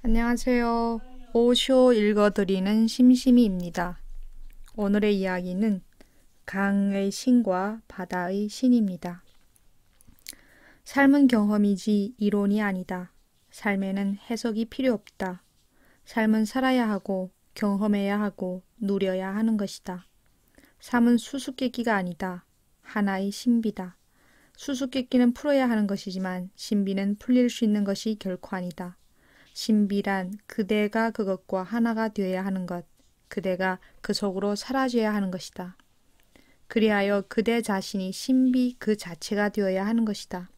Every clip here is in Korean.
안녕하세요. 오쇼 읽어드리는 심심이입니다. 오늘의 이야기는 강의 신과 바다의 신입니다. 삶은 경험이지 이론이 아니다. 삶에는 해석이 필요 없다. 삶은 살아야 하고 경험해야 하고 누려야 하는 것이다. 삶은 수수께끼가 아니다. 하나의 신비다. 수수께끼는 풀어야 하는 것이지만 신비는 풀릴 수 있는 것이 결코 아니다. 신비란 그대가 그것과 하나가 되어야 하는 것, 그대가 그 속으로 사라져야 하는 것이다. 그리하여 그대 자신이 신비 그 자체가 되어야 하는 것이다.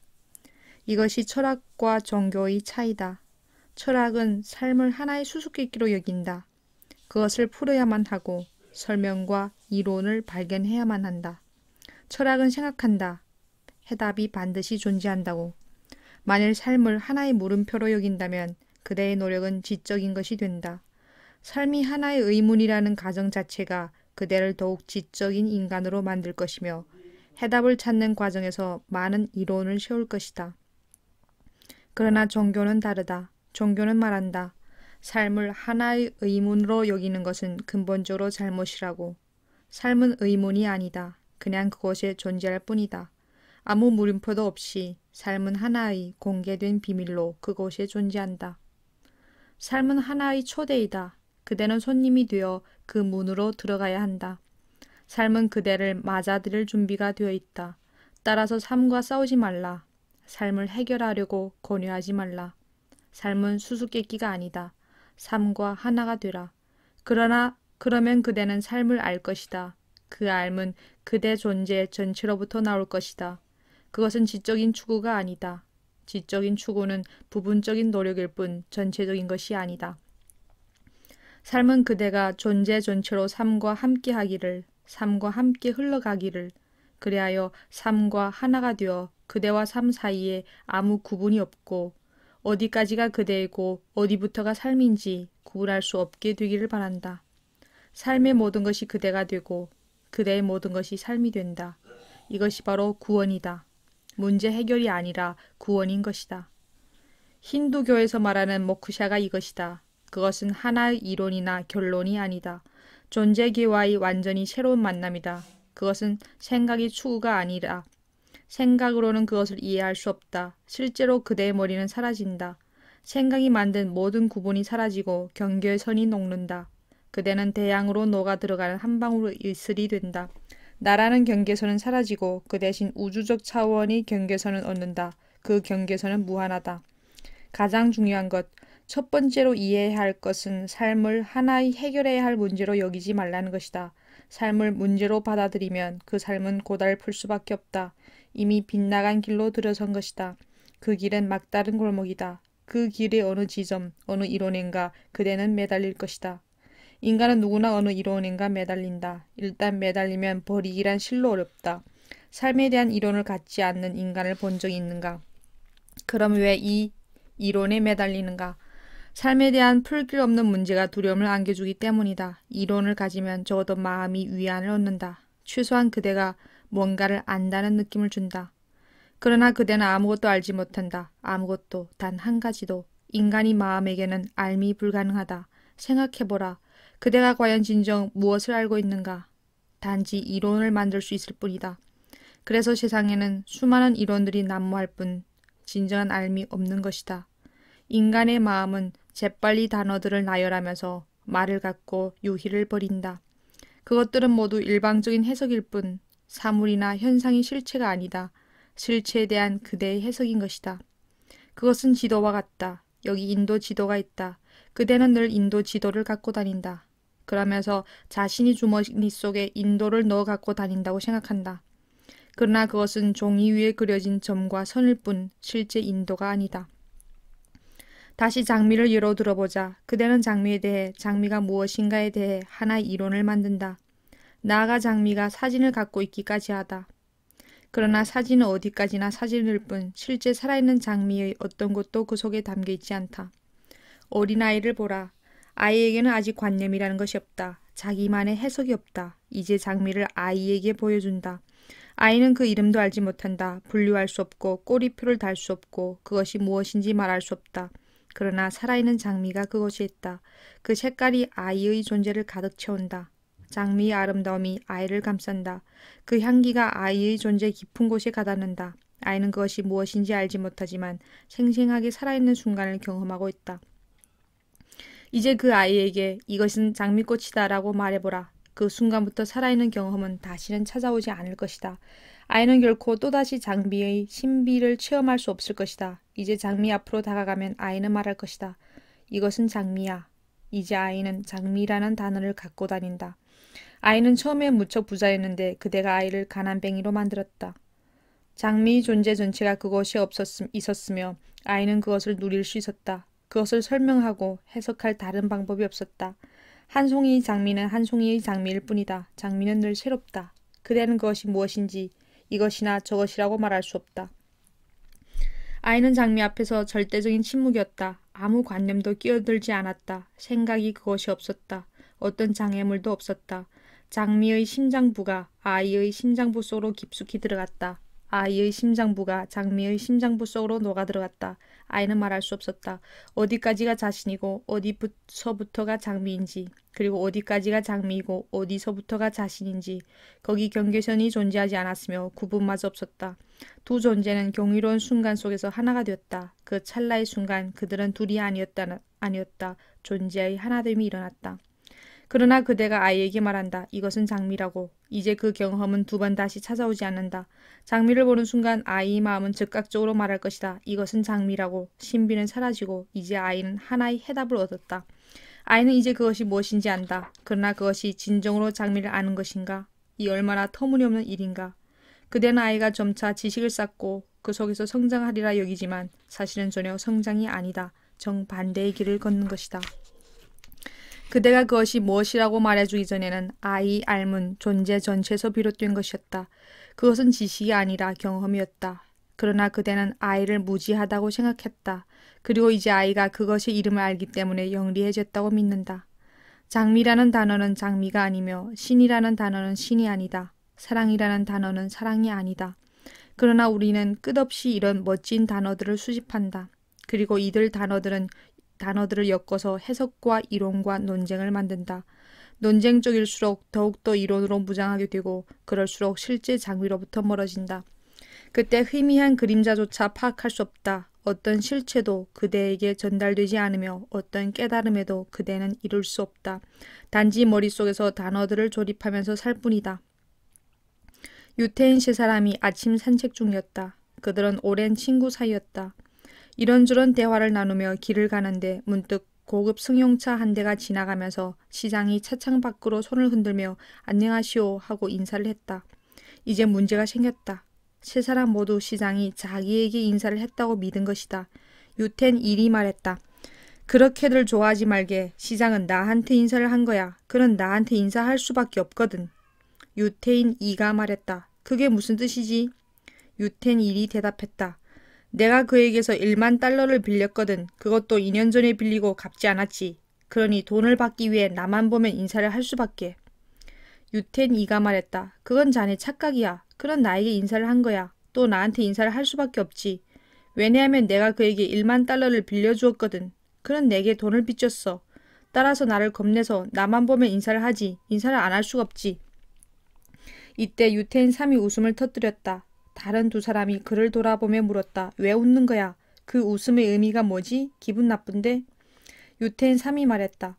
이것이 철학과 종교의 차이다. 철학은 삶을 하나의 수수께끼로 여긴다. 그것을 풀어야만 하고 설명과 이론을 발견해야만 한다. 철학은 생각한다. 해답이 반드시 존재한다고. 만일 삶을 하나의 물음표로 여긴다면 그대의 노력은 지적인 것이 된다. 삶이 하나의 의문이라는 가정 자체가 그대를 더욱 지적인 인간으로 만들 것이며 해답을 찾는 과정에서 많은 이론을 세울 것이다. 그러나 종교는 다르다. 종교는 말한다. 삶을 하나의 의문으로 여기는 것은 근본적으로 잘못이라고. 삶은 의문이 아니다. 그냥 그곳에 존재할 뿐이다. 아무 물음표도 없이 삶은 하나의 공개된 비밀로 그곳에 존재한다. 삶은 하나의 초대이다. 그대는 손님이 되어 그 문으로 들어가야 한다. 삶은 그대를 맞아들일 준비가 되어 있다. 따라서 삶과 싸우지 말라. 삶을 해결하려고 권유하지 말라. 삶은 수수께끼가 아니다. 삶과 하나가 되라. 그러면 그대는 삶을 알 것이다. 그 알은 그대 존재 전체로부터 나올 것이다. 그것은 지적인 추구가 아니다. 지적인 추구는 부분적인 노력일 뿐 전체적인 것이 아니다. 삶은 그대가 존재 전체로 삶과 함께 하기를, 삶과 함께 흘러가기를, 그리하여 삶과 하나가 되어 그대와 삶 사이에 아무 구분이 없고 어디까지가 그대이고 어디부터가 삶인지 구분할 수 없게 되기를 바란다. 삶의 모든 것이 그대가 되고 그대의 모든 것이 삶이 된다. 이것이 바로 구원이다. 문제 해결이 아니라 구원인 것이다. 힌두교에서 말하는 모크샤가 이것이다. 그것은 하나의 이론이나 결론이 아니다. 존재계와의 완전히 새로운 만남이다. 그것은 생각의 추구가 아니라 생각으로는 그것을 이해할 수 없다. 실제로 그대의 머리는 사라진다. 생각이 만든 모든 구분이 사라지고 경계의 선이 녹는다. 그대는 대양으로 녹아 들어가는 한 방울 이슬이 된다. 나라는 경계선은 사라지고 그 대신 우주적 차원의 경계선을 얻는다. 그 경계선은 무한하다. 가장 중요한 것, 첫 번째로 이해해야 할 것은 삶을 하나의 해결해야 할 문제로 여기지 말라는 것이다. 삶을 문제로 받아들이면 그 삶은 고달플 수밖에 없다. 이미 빗나간 길로 들어선 것이다. 그 길은 막다른 골목이다. 그 길의 어느 지점, 어느 이론인가 그대는 매달릴 것이다. 인간은 누구나 어느 이론인가 매달린다. 일단 매달리면 버리기란 실로 어렵다. 삶에 대한 이론을 갖지 않는 인간을 본 적이 있는가? 그럼 왜 이 이론에 매달리는가? 삶에 대한 풀 길 없는 문제가 두려움을 안겨주기 때문이다. 이론을 가지면 적어도 마음이 위안을 얻는다. 최소한 그대가 뭔가를 안다는 느낌을 준다. 그러나 그대는 아무것도 알지 못한다. 아무것도, 단 한 가지도. 인간이 마음에게는 알미 불가능하다. 생각해보라. 그대가 과연 진정 무엇을 알고 있는가? 단지 이론을 만들 수 있을 뿐이다. 그래서 세상에는 수많은 이론들이 난무할 뿐 진정한 알미 없는 것이다. 인간의 마음은 재빨리 단어들을 나열하면서 말을 갖고 유희를 버린다. 그것들은 모두 일방적인 해석일 뿐 사물이나 현상이 실체가 아니다. 실체에 대한 그대의 해석인 것이다. 그것은 지도와 같다. 여기 인도 지도가 있다. 그대는 늘 인도 지도를 갖고 다닌다. 그러면서 자신이 주머니 속에 인도를 넣어 갖고 다닌다고 생각한다. 그러나 그것은 종이 위에 그려진 점과 선일 뿐 실제 인도가 아니다. 다시 장미를 예로 들어보자. 그대는 장미에 대해 장미가 무엇인가에 대해 하나의 이론을 만든다. 나아가 장미가 사진을 갖고 있기까지 하다. 그러나 사진은 어디까지나 사진일 뿐 실제 살아있는 장미의 어떤 것도 그 속에 담겨 있지 않다. 어린아이를 보라. 아이에게는 아직 관념이라는 것이 없다. 자기만의 해석이 없다. 이제 장미를 아이에게 보여준다. 아이는 그 이름도 알지 못한다. 분류할 수 없고 꼬리표를 달 수 없고 그것이 무엇인지 말할 수 없다. 그러나 살아있는 장미가 그것이 있다. 그 색깔이 아이의 존재를 가득 채운다. 장미의 아름다움이 아이를 감싼다. 그 향기가 아이의 존재 깊은 곳에 가닿는다. 아이는 그것이 무엇인지 알지 못하지만 생생하게 살아있는 순간을 경험하고 있다. 이제 그 아이에게 이것은 장미꽃이다라고 말해보라. 그 순간부터 살아있는 경험은 다시는 찾아오지 않을 것이다. 아이는 결코 또다시 장미의 신비를 체험할 수 없을 것이다. 이제 장미 앞으로 다가가면 아이는 말할 것이다. 이것은 장미야. 이제 아이는 장미라는 단어를 갖고 다닌다. 아이는 처음에 무척 부자였는데 그대가 아이를 가난뱅이로 만들었다. 장미의 존재 전체가 그것이 있었으며 아이는 그것을 누릴 수 있었다. 그것을 설명하고 해석할 다른 방법이 없었다. 한 송이의 장미는 한 송이의 장미일 뿐이다. 장미는 늘 새롭다. 그대는 그것이 무엇인지 이것이나 저것이라고 말할 수 없다. 아이는 장미 앞에서 절대적인 침묵이었다. 아무 관념도 끼어들지 않았다. 생각이 그것이 없었다. 어떤 장애물도 없었다. 장미의 심장부가 아이의 심장부 속으로 깊숙이 들어갔다. 아이의 심장부가 장미의 심장부 속으로 녹아 들어갔다. 아이는 말할 수 없었다. 어디까지가 자신이고 어디서부터가 장미인지, 그리고 어디까지가 장미이고 어디서부터가 자신인지, 거기 경계선이 존재하지 않았으며 구분마저 없었다. 두 존재는 경이로운 순간 속에서 하나가 되었다. 그 찰나의 순간 그들은 둘이 아니었다. 존재의 하나됨이 일어났다. 그러나 그대가 아이에게 말한다. 이것은 장미라고. 이제 그 경험은 두 번 다시 찾아오지 않는다. 장미를 보는 순간 아이의 마음은 즉각적으로 말할 것이다. 이것은 장미라고. 신비는 사라지고 이제 아이는 하나의 해답을 얻었다. 아이는 이제 그것이 무엇인지 안다. 그러나 그것이 진정으로 장미를 아는 것인가? 이 얼마나 터무니없는 일인가? 그대는 아이가 점차 지식을 쌓고 그 속에서 성장하리라 여기지만 사실은 전혀 성장이 아니다. 정반대의 길을 걷는 것이다. 그대가 그것이 무엇이라고 말해주기 전에는 아이의 알문, 존재 전체에서 비롯된 것이었다. 그것은 지식이 아니라 경험이었다. 그러나 그대는 아이를 무지하다고 생각했다. 그리고 이제 아이가 그것의 이름을 알기 때문에 영리해졌다고 믿는다. 장미라는 단어는 장미가 아니며 신이라는 단어는 신이 아니다. 사랑이라는 단어는 사랑이 아니다. 그러나 우리는 끝없이 이런 멋진 단어들을 수집한다. 그리고 이들 단어들을 엮어서 해석과 이론과 논쟁을 만든다. 논쟁적일수록 더욱더 이론으로 무장하게 되고 그럴수록 실제 장미로부터 멀어진다. 그때 희미한 그림자조차 파악할 수 없다. 어떤 실체도 그대에게 전달되지 않으며 어떤 깨달음에도 그대는 이룰 수 없다. 단지 머릿속에서 단어들을 조립하면서 살 뿐이다. 유태인 세 사람이 아침 산책 중이었다. 그들은 오랜 친구 사이였다. 이런저런 대화를 나누며 길을 가는데 문득 고급 승용차 한 대가 지나가면서 시장이 차창 밖으로 손을 흔들며 안녕하시오 하고 인사를 했다. 이제 문제가 생겼다. 세 사람 모두 시장이 자기에게 인사를 했다고 믿은 것이다. 유텐 1이 말했다. 그렇게들 좋아하지 말게. 시장은 나한테 인사를 한 거야. 그는 나한테 인사할 수밖에 없거든. 유태인 2가 말했다. 그게 무슨 뜻이지? 유텐 1이 대답했다. 내가 그에게서 1만 달러를 빌렸거든. 그것도 2년 전에 빌리고 갚지 않았지. 그러니 돈을 받기 위해 나만 보면 인사를 할 수밖에. 유텐 2가 말했다. 그건 자네 착각이야. 그는 나에게 인사를 한 거야. 또 나한테 인사를 할 수밖에 없지. 왜냐하면 내가 그에게 1만 달러를 빌려주었거든. 그는 내게 돈을 빚졌어. 따라서 나를 겁내서 나만 보면 인사를 하지. 인사를 안 할 수가 없지. 이때 유텐 3이 웃음을 터뜨렸다. 다른 두 사람이 그를 돌아보며 물었다. 왜 웃는 거야? 그 웃음의 의미가 뭐지? 기분 나쁜데? 유텐 3이 말했다.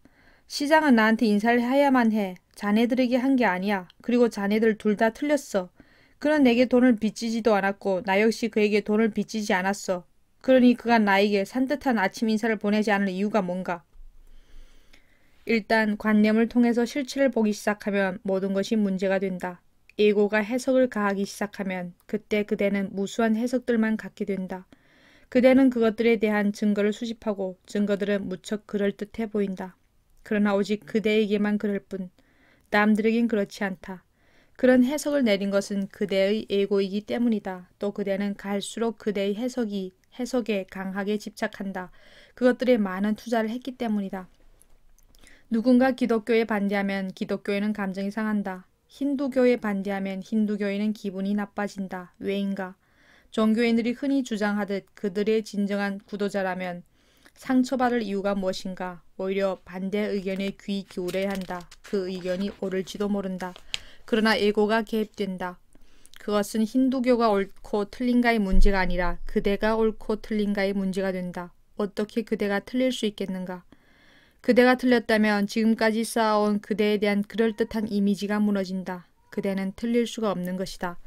시장은 나한테 인사를 해야만 해. 자네들에게 한 게 아니야. 그리고 자네들 둘 다 틀렸어. 그는 내게 돈을 빚지지도 않았고 나 역시 그에게 돈을 빚지지 않았어. 그러니 그가 나에게 산뜻한 아침 인사를 보내지 않을 이유가 뭔가? 일단 관념을 통해서 실체를 보기 시작하면 모든 것이 문제가 된다. 예고가 해석을 가하기 시작하면 그때 그대는 무수한 해석들만 갖게 된다. 그대는 그것들에 대한 증거를 수집하고 증거들은 무척 그럴듯해 보인다. 그러나 오직 그대에게만 그럴 뿐 남들에겐 그렇지 않다. 그런 해석을 내린 것은 그대의 예고이기 때문이다. 또 그대는 갈수록 그대의 해석에 강하게 집착한다. 그것들에 많은 투자를 했기 때문이다. 누군가 기독교에 반대하면 기독교에는 감정이 상한다. 힌두교에 반대하면 힌두교에는 기분이 나빠진다. 왜인가? 종교인들이 흔히 주장하듯 그들의 진정한 구도자라면 상처받을 이유가 무엇인가? 오히려 반대 의견에 귀 기울여야 한다. 그 의견이 옳을지도 모른다. 그러나 에고가 개입된다. 그것은 힌두교가 옳고 틀린가의 문제가 아니라 그대가 옳고 틀린가의 문제가 된다. 어떻게 그대가 틀릴 수 있겠는가? 그대가 틀렸다면 지금까지 쌓아온 그대에 대한 그럴듯한 이미지가 무너진다. 그대는 틀릴 수가 없는 것이다.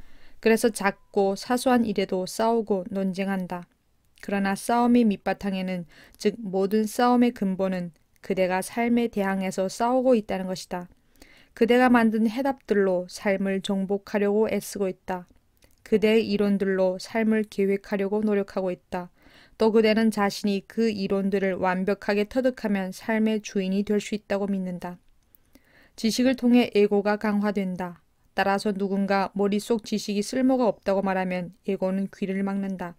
그래서 작고 사소한 일에도 싸우고 논쟁한다. 그러나 싸움의 밑바탕에는, 즉 모든 싸움의 근본은 그대가 삶에 대항해서 싸우고 있다는 것이다. 그대가 만든 해답들로 삶을 정복하려고 애쓰고 있다. 그대의 이론들로 삶을 계획하려고 노력하고 있다. 또 그대는 자신이 그 이론들을 완벽하게 터득하면 삶의 주인이 될 수 있다고 믿는다. 지식을 통해 에고가 강화된다. 따라서 누군가 머릿속 지식이 쓸모가 없다고 말하면 에고는 귀를 막는다.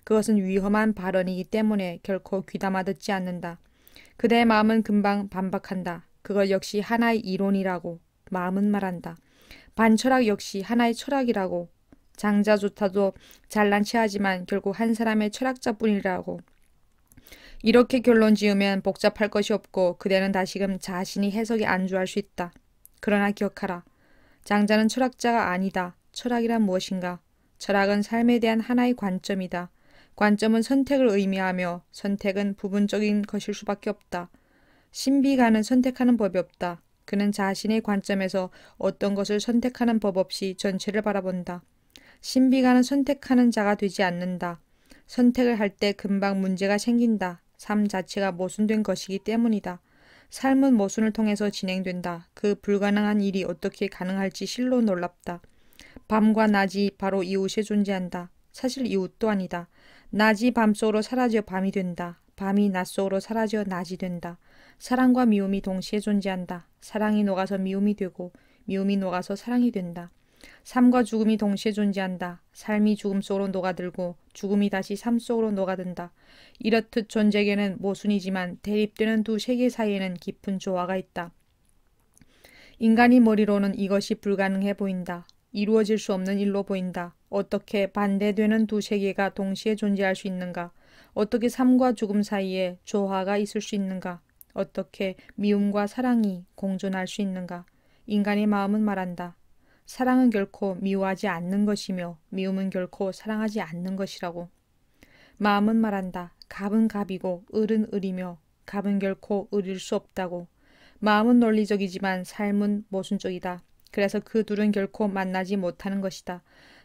그것은 위험한 발언이기 때문에 결코 귀담아 듣지 않는다. 그대의 마음은 금방 반박한다. 그것 역시 하나의 이론이라고 마음은 말한다. 반철학 역시 하나의 철학이라고. 장자조차도 잘난 체하지만 결국 한 사람의 철학자뿐이라고. 이렇게 결론 지으면 복잡할 것이 없고 그대는 다시금 자신이 해석에 안주할 수 있다. 그러나 기억하라. 장자는 철학자가 아니다. 철학이란 무엇인가? 철학은 삶에 대한 하나의 관점이다. 관점은 선택을 의미하며 선택은 부분적인 것일 수밖에 없다. 신비가는 선택하는 법이 없다. 그는 자신의 관점에서 어떤 것을 선택하는 법 없이 전체를 바라본다. 신비가는 선택하는 자가 되지 않는다. 선택을 할 때 금방 문제가 생긴다. 삶 자체가 모순된 것이기 때문이다. 삶은 모순을 통해서 진행된다. 그 불가능한 일이 어떻게 가능할지 실로 놀랍다. 밤과 낮이 바로 이웃에 존재한다. 사실 이웃도 아니다. 낮이 밤 속으로 사라져 밤이 된다. 밤이 낮 속으로 사라져 낮이 된다. 사랑과 미움이 동시에 존재한다. 사랑이 녹아서 미움이 되고 미움이 녹아서 사랑이 된다. 삶과 죽음이 동시에 존재한다. 삶이 죽음 속으로 녹아들고 죽음이 다시 삶 속으로 녹아든다. 이렇듯 존재계는 모순이지만 대립되는 두 세계 사이에는 깊은 조화가 있다. 인간의 머리로는 이것이 불가능해 보인다. 이루어질 수 없는 일로 보인다. 어떻게 반대되는 두 세계가 동시에 존재할 수 있는가? 어떻게 삶과 죽음 사이에 조화가 있을 수 있는가? 어떻게 미움과 사랑이 공존할 수 있는가? 인간의 마음은 말한다. 사랑은 결코 미워하지 않는 것이며 미움은 결코 사랑하지 않는 것이라고. 마음은 말한다. 갑은 갑이고 을은 을이며 갑은 결코 을일 수 없다고. 마음은 논리적이지만 삶은 모순적이다. 그래서 그 둘은 결코 만나지 못하는 것이다.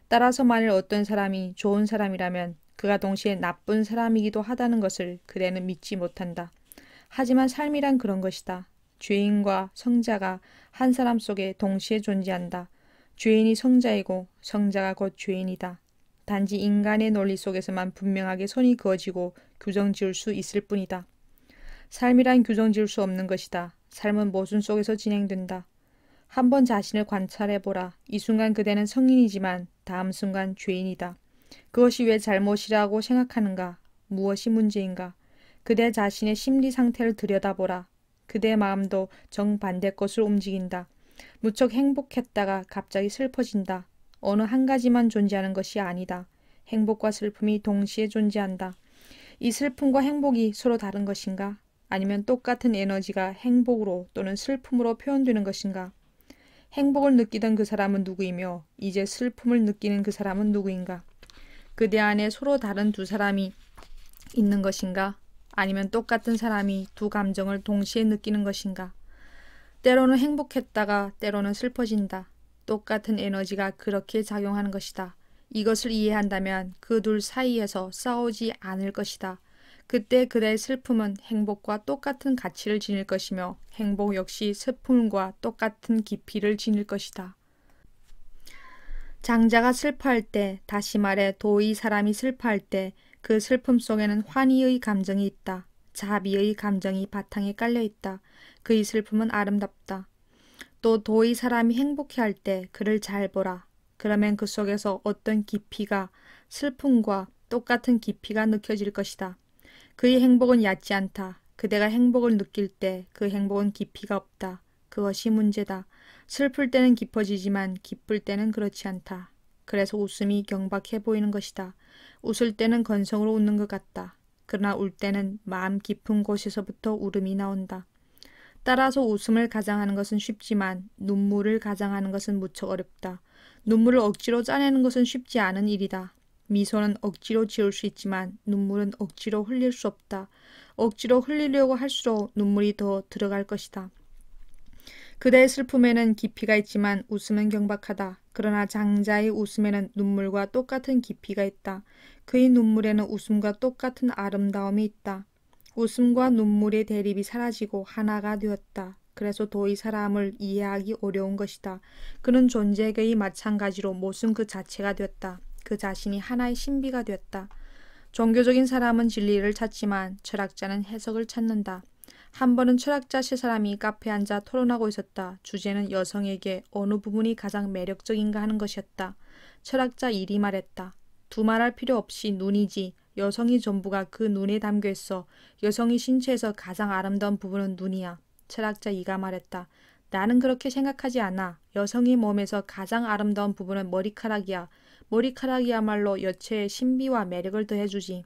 따라서 만일 어떤 사람이 좋은 사람이라면 그가 동시에 나쁜 사람이기도 하다는 것을 그대는 믿지 못한다. 하지만 삶이란 그런 것이다. 죄인과 성자가 한 사람 속에 동시에 존재한다. 죄인이 성자이고 성자가 곧 죄인이다. 단지 인간의 논리 속에서만 분명하게 선이 그어지고 규정 지을 수 있을 뿐이다. 삶이란 규정 지을 수 없는 것이다. 삶은 모순 속에서 진행된다. 한번 자신을 관찰해보라. 이 순간 그대는 성인이지만 다음 순간 죄인이다. 그것이 왜 잘못이라고 생각하는가? 무엇이 문제인가? 그대 자신의 심리 상태를 들여다보라. 그대의 마음도 정반대 것으로 움직인다. 무척 행복했다가 갑자기 슬퍼진다. 어느 한 가지만 존재하는 것이 아니다. 행복과 슬픔이 동시에 존재한다. 이 슬픔과 행복이 서로 다른 것인가? 아니면 똑같은 에너지가 행복으로 또는 슬픔으로 표현되는 것인가? 행복을 느끼던 그 사람은 누구이며 이제 슬픔을 느끼는 그 사람은 누구인가? 그대 안에 서로 다른 두 사람이 있는 것인가? 아니면 똑같은 사람이 두 감정을 동시에 느끼는 것인가? 때로는 행복했다가 때로는 슬퍼진다. 똑같은 에너지가 그렇게 작용하는 것이다. 이것을 이해한다면 그 둘 사이에서 싸우지 않을 것이다. 그때 그대의 슬픔은 행복과 똑같은 가치를 지닐 것이며 행복 역시 슬픔과 똑같은 깊이를 지닐 것이다. 장자가 슬퍼할 때, 다시 말해 도의 사람이 슬퍼할 때 그 슬픔 속에는 환희의 감정이 있다. 자비의 감정이 바탕에 깔려 있다. 그의 슬픔은 아름답다. 또 도의 사람이 행복해할 때 그를 잘 보라. 그러면 그 속에서 어떤 깊이가 슬픔과 똑같은 깊이가 느껴질 것이다. 그의 행복은 얕지 않다. 그대가 행복을 느낄 때 그 행복은 깊이가 없다. 그것이 문제다. 슬플 때는 깊어지지만 기쁠 때는 그렇지 않다. 그래서 웃음이 경박해 보이는 것이다. 웃을 때는 건성으로 웃는 것 같다. 그러나 울 때는 마음 깊은 곳에서부터 울음이 나온다. 따라서 웃음을 가장하는 것은 쉽지만 눈물을 가장하는 것은 무척 어렵다. 눈물을 억지로 짜내는 것은 쉽지 않은 일이다. 미소는 억지로 지을 수 있지만 눈물은 억지로 흘릴 수 없다. 억지로 흘리려고 할수록 눈물이 더 들어갈 것이다. 그대의 슬픔에는 깊이가 있지만 웃음은 경박하다. 그러나 장자의 웃음에는 눈물과 똑같은 깊이가 있다. 그의 눈물에는 웃음과 똑같은 아름다움이 있다. 웃음과 눈물의 대립이 사라지고 하나가 되었다. 그래서 도의 사람을 이해하기 어려운 것이다. 그는 존재의 마찬가지로 모순 그 자체가 되었다. 그 자신이 하나의 신비가 되었다. 종교적인 사람은 진리를 찾지만 철학자는 해석을 찾는다. 한 번은 철학자 세 사람이 카페에 앉아 토론하고 있었다. 주제는 여성에게 어느 부분이 가장 매력적인가 하는 것이었다. 철학자 1이 말했다. 두말할 필요 없이 눈이지. 여성이 전부가 그 눈에 담겨 있어. 여성이 신체에서 가장 아름다운 부분은 눈이야. 철학자 2가 말했다. 나는 그렇게 생각하지 않아. 여성의 몸에서 가장 아름다운 부분은 머리카락이야. 머리카락이야말로 여체의 신비와 매력을 더해주지.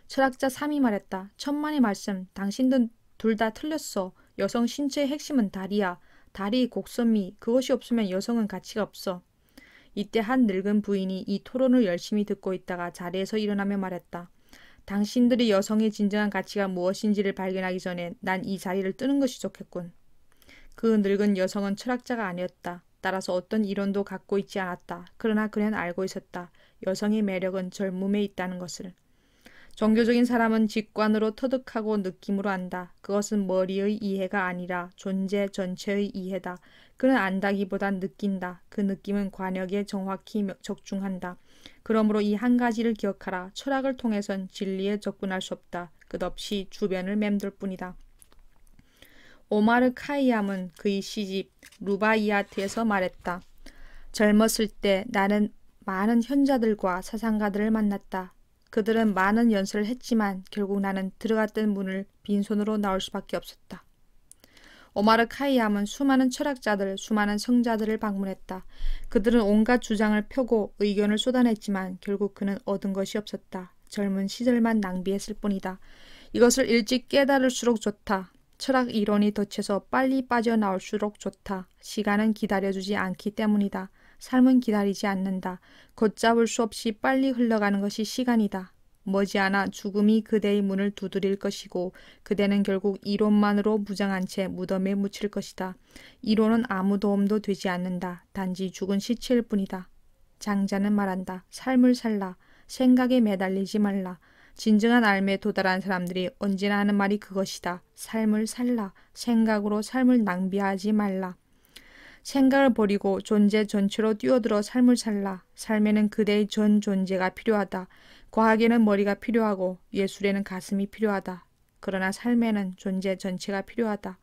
철학자 3이 말했다. 천만의 말씀. 당신들 둘 다 틀렸어. 여성 신체의 핵심은 다리야. 다리의 곡선미. 그것이 없으면 여성은 가치가 없어. 이때 한 늙은 부인이 이 토론을 열심히 듣고 있다가 자리에서 일어나며 말했다. 당신들이 여성의 진정한 가치가 무엇인지를 발견하기 전에 난 이 자리를 뜨는 것이 좋겠군. 그 늙은 여성은 철학자가 아니었다. 따라서 어떤 이론도 갖고 있지 않았다. 그러나 그는 알고 있었다. 여성의 매력은 젊음에 있다는 것을. 종교적인 사람은 직관으로 터득하고 느낌으로 안다. 그것은 머리의 이해가 아니라 존재 전체의 이해다. 그는 안다기보단 느낀다. 그 느낌은 관역에 정확히 적중한다. 그러므로 이 한 가지를 기억하라. 철학을 통해선 진리에 접근할 수 없다. 끝없이 주변을 맴돌 뿐이다. 오마르 카이암은 그의 시집 루바이아트에서 말했다. 젊었을 때 나는 많은 현자들과 사상가들을 만났다. 그들은 많은 연설을 했지만 결국 나는 들어갔던 문을 빈손으로 나올 수밖에 없었다. 오마르 카이암은 수많은 철학자들, 수많은 성자들을 방문했다. 그들은 온갖 주장을 펴고 의견을 쏟아냈지만 결국 그는 얻은 것이 없었다. 젊은 시절만 낭비했을 뿐이다. 이것을 일찍 깨달을수록 좋다. 철학 이론이 덫에서 빨리 빠져나올수록 좋다. 시간은 기다려주지 않기 때문이다. 삶은 기다리지 않는다. 걷잡을 수 없이 빨리 흘러가는 것이 시간이다. 머지않아 죽음이 그대의 문을 두드릴 것이고 그대는 결국 이론만으로 무장한 채 무덤에 묻힐 것이다. 이론은 아무 도움도 되지 않는다. 단지 죽은 시체일 뿐이다. 장자는 말한다. 삶을 살라. 생각에 매달리지 말라. 진정한 삶에 도달한 사람들이 언제나 하는 말이 그것이다. 삶을 살라. 생각으로 삶을 낭비하지 말라. 생각을 버리고 존재 전체로 뛰어들어 삶을 살라. 삶에는 그대의 전 존재가 필요하다. 과학에는 머리가 필요하고 예술에는 가슴이 필요하다. 그러나 삶에는 존재 전체가 필요하다.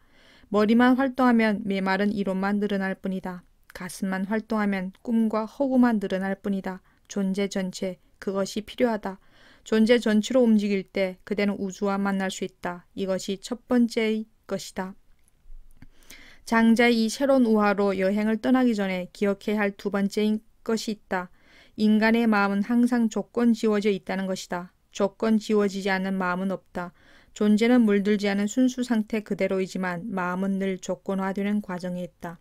머리만 활동하면 메마른 이론만 늘어날 뿐이다. 가슴만 활동하면 꿈과 허구만 늘어날 뿐이다. 존재 전체, 그것이 필요하다. 존재 전체로 움직일 때 그대는 우주와 만날 수 있다. 이것이 첫 번째의 것이다. 장자의 이 새로운 우화로 여행을 떠나기 전에 기억해야 할 두 번째인 것이 있다. 인간의 마음은 항상 조건 지워져 있다는 것이다. 조건 지워지지 않는 마음은 없다. 존재는 물들지 않은 순수 상태 그대로이지만 마음은 늘 조건화되는 과정에 있다.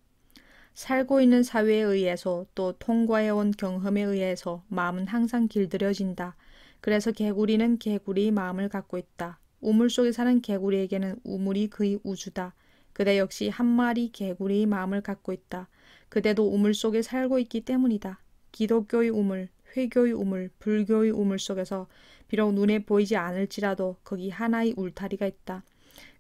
살고 있는 사회에 의해서 또 통과해온 경험에 의해서 마음은 항상 길들여진다. 그래서 개구리는 개구리의 마음을 갖고 있다. 우물 속에 사는 개구리에게는 우물이 그의 우주다. 그대 역시 한 마리 개구리의 마음을 갖고 있다. 그대도 우물 속에 살고 있기 때문이다. 기독교의 우물, 회교의 우물, 불교의 우물 속에서 비록 눈에 보이지 않을지라도 거기 하나의 울타리가 있다.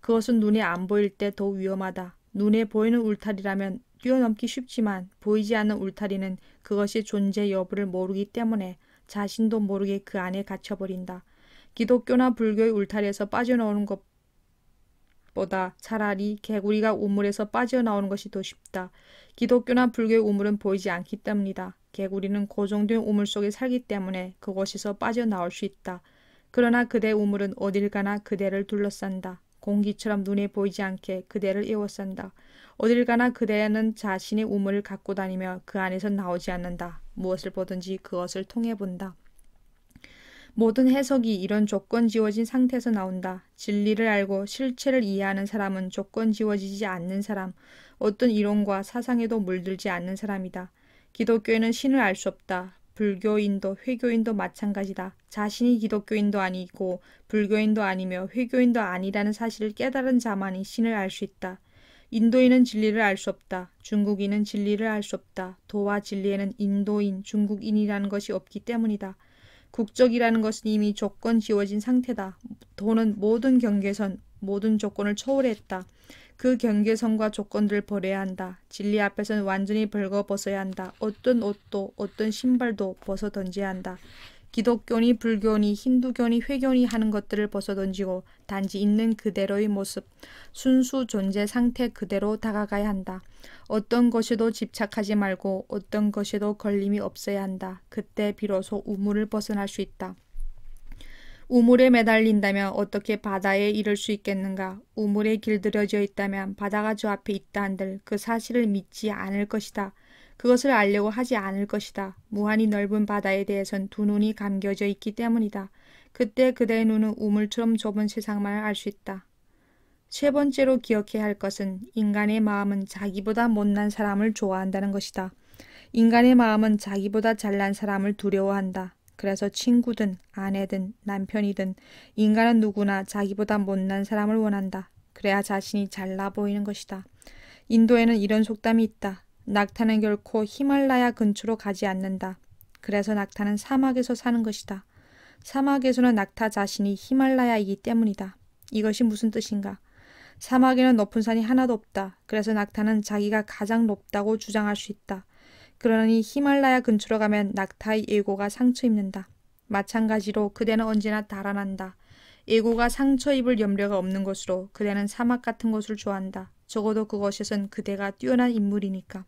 그것은 눈에 안 보일 때 더 위험하다. 눈에 보이는 울타리라면 뛰어넘기 쉽지만 보이지 않는 울타리는 그것이 존재 여부를 모르기 때문에 자신도 모르게 그 안에 갇혀버린다. 기독교나 불교의 울타리에서 빠져나오는 것보다 차라리 개구리가 우물에서 빠져나오는 것이 더 쉽다. 기독교나 불교의 우물은 보이지 않기 때문이다. 개구리는 고정된 우물 속에 살기 때문에 그곳에서 빠져나올 수 있다. 그러나 그대 우물은 어딜 가나 그대를 둘러싼다. 공기처럼 눈에 보이지 않게 그대를 에워싼다. 어딜 가나 그대는 자신의 우물을 갖고 다니며 그 안에서 나오지 않는다. 무엇을 보든지 그것을 통해 본다. 모든 해석이 이런 조건 지어진 상태에서 나온다. 진리를 알고 실체를 이해하는 사람은 조건 지어지지 않는 사람, 어떤 이론과 사상에도 물들지 않는 사람이다. 기독교인은 신을 알 수 없다. 불교인도 회교인도 마찬가지다. 자신이 기독교인도 아니고 불교인도 아니며 회교인도 아니라는 사실을 깨달은 자만이 신을 알 수 있다. 인도인은 진리를 알 수 없다. 중국인은 진리를 알 수 없다. 도와 진리에는 인도인, 중국인이라는 것이 없기 때문이다. 국적이라는 것은 이미 조건 지어진 상태다. 도는 모든 경계선, 모든 조건을 초월했다. 그 경계선과 조건들을 버려야 한다. 진리 앞에서는 완전히 벌거벗어야 한다. 어떤 옷도 어떤 신발도 벗어 던져야 한다. 기독교니 불교니 힌두교니 회교니 하는 것들을 벗어 던지고 단지 있는 그대로의 모습, 순수 존재 상태 그대로 다가가야 한다. 어떤 것에도 집착하지 말고 어떤 것에도 걸림이 없어야 한다. 그때 비로소 우물을 벗어날 수 있다. 우물에 매달린다면 어떻게 바다에 이를 수 있겠는가? 우물에 길들여져 있다면 바다가 저 앞에 있다 한들 그 사실을 믿지 않을 것이다. 그것을 알려고 하지 않을 것이다. 무한히 넓은 바다에 대해선 두 눈이 감겨져 있기 때문이다. 그때 그대의 눈은 우물처럼 좁은 세상만을 알 수 있다. 세 번째로 기억해야 할 것은 인간의 마음은 자기보다 못난 사람을 좋아한다는 것이다. 인간의 마음은 자기보다 잘난 사람을 두려워한다. 그래서 친구든 아내든 남편이든 인간은 누구나 자기보다 못난 사람을 원한다. 그래야 자신이 잘나 보이는 것이다. 인도에는 이런 속담이 있다. 낙타는 결코 히말라야 근처로 가지 않는다. 그래서 낙타는 사막에서 사는 것이다. 사막에서는 낙타 자신이 히말라야이기 때문이다. 이것이 무슨 뜻인가? 사막에는 높은 산이 하나도 없다. 그래서 낙타는 자기가 가장 높다고 주장할 수 있다. 그러니 히말라야 근처로 가면 낙타의 에고가 상처 입는다. 마찬가지로 그대는 언제나 달아난다. 에고가 상처 입을 염려가 없는 것으로 그대는 사막 같은 곳을 좋아한다. 적어도 그곳에선 그대가 뛰어난 인물이니까.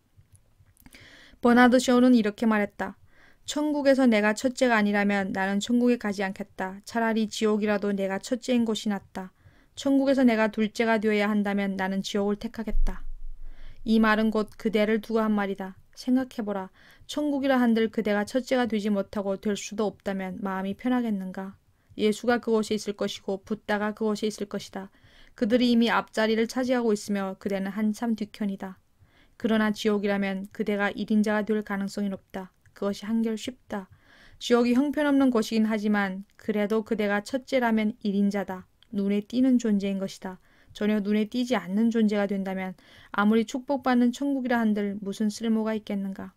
버나드 셔는 이렇게 말했다. 천국에서 내가 첫째가 아니라면 나는 천국에 가지 않겠다. 차라리 지옥이라도 내가 첫째인 곳이 낫다. 천국에서 내가 둘째가 되어야 한다면 나는 지옥을 택하겠다. 이 말은 곧 그대를 두고 한 말이다. 생각해보라. 천국이라 한들 그대가 첫째가 되지 못하고 될 수도 없다면 마음이 편하겠는가? 예수가 그곳에 있을 것이고 붓다가 그곳에 있을 것이다. 그들이 이미 앞자리를 차지하고 있으며 그대는 한참 뒷편이다. 그러나 지옥이라면 그대가 1인자가 될 가능성이 높다. 그것이 한결 쉽다. 지옥이 형편없는 곳이긴 하지만 그래도 그대가 첫째라면 1인자다. 눈에 띄는 존재인 것이다. 전혀 눈에 띄지 않는 존재가 된다면 아무리 축복받는 천국이라 한들 무슨 쓸모가 있겠는가.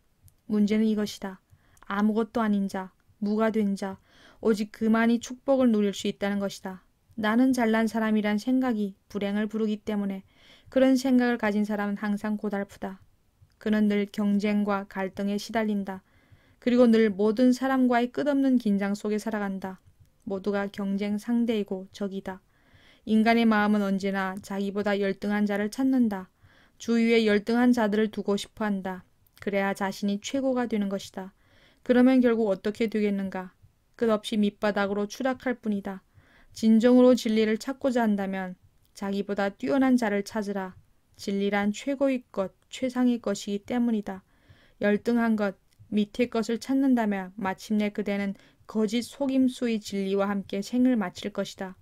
문제는 이것이다. 아무것도 아닌 자, 무가 된 자, 오직 그만이 축복을 누릴 수 있다는 것이다. 나는 잘난 사람이란 생각이 불행을 부르기 때문에 그런 생각을 가진 사람은 항상 고달프다. 그는 늘 경쟁과 갈등에 시달린다. 그리고 늘 모든 사람과의 끝없는 긴장 속에 살아간다. 모두가 경쟁 상대이고 적이다. 인간의 마음은 언제나 자기보다 열등한 자를 찾는다. 주위에 열등한 자들을 두고 싶어 한다. 그래야 자신이 최고가 되는 것이다. 그러면 결국 어떻게 되겠는가? 끝없이 밑바닥으로 추락할 뿐이다. 진정으로 진리를 찾고자 한다면 자기보다 뛰어난 자를 찾으라. 진리란 최고의 것, 최상의 것이기 때문이다. 열등한 것, 밑의 것을 찾는다면 마침내 그대는 거짓 속임수의 진리와 함께 생을 마칠 것이다.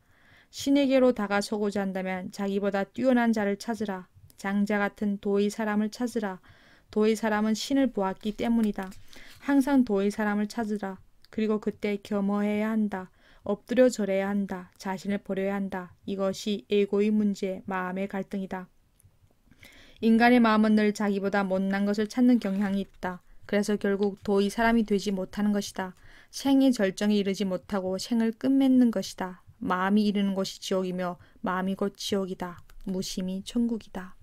신에게로 다가서고자 한다면 자기보다 뛰어난 자를 찾으라. 장자 같은 도의 사람을 찾으라. 도의 사람은 신을 보았기 때문이다. 항상 도의 사람을 찾으라. 그리고 그때 겸허해야 한다. 엎드려 절해야 한다. 자신을 버려야 한다. 이것이 에고의 문제, 마음의 갈등이다. 인간의 마음은 늘 자기보다 못난 것을 찾는 경향이 있다. 그래서 결국 도의 사람이 되지 못하는 것이다. 생의 절정에 이르지 못하고 생을 끝맺는 것이다. 마음이 이르는 곳이 지옥이며 마음이 곧 지옥이다. 무심이 천국이다.